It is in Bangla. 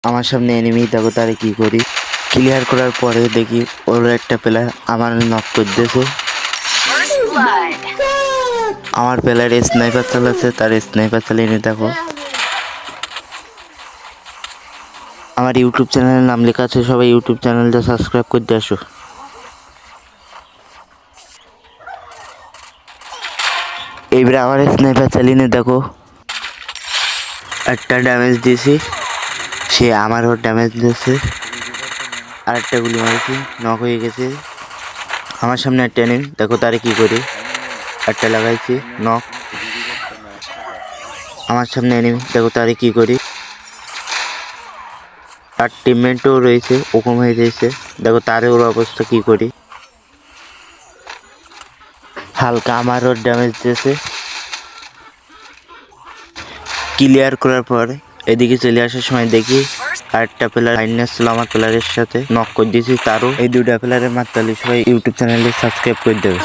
আমার সামনে এনিমি, দেখো তারে কি করি। ক্লিয়ার করার পরে দেখি ওর একটা প্লেয়ার আমার নক করতেছে। আমার প্লেয়ার স্নাইপার চালাচ্ছে, তার স্নাইপার চালিয়ে নিয়ে দেখো। আমার ইউটিউব চ্যানেলের নাম লেখা আছে, সবাই ইউটিউব চ্যানেলটা সাবস্ক্রাইব করতে আসো। এইবারে আমার স্নাইপার চালিয়ে নিয়ে দেখো, একটা ড্যামেজ দিয়েছি, সে আমারও ড্যামেজ দিয়েছে। আরেকটা গুলি মারছি, নক হয়ে গেছে। আমার সামনে একটা এনিমি, দেখো তারে কি করি। একটা লাগাইছি, নক। আমার সামনে এনিমি, দেখো তারে কি করি। তার টিমমেটও রয়েছে, ওকম হয়ে রয়েছে, দেখো তারে ওর অবস্থা কি করি। হালকা আমারও ড্যামেজ দিয়েছে। ক্লিয়ার করার পর এদিকে চলে আসার সময় দেখি আরেকটা প্লেয়ার ফাইনাস ছিল আমার প্লেয়ারের সাথে, নক করে দিয়েছি তারও। এই দুটা প্লেয়ারের মারতে হলে সবাই ইউটিউব চ্যানেলে সাবস্ক্রাইব করে দেবে।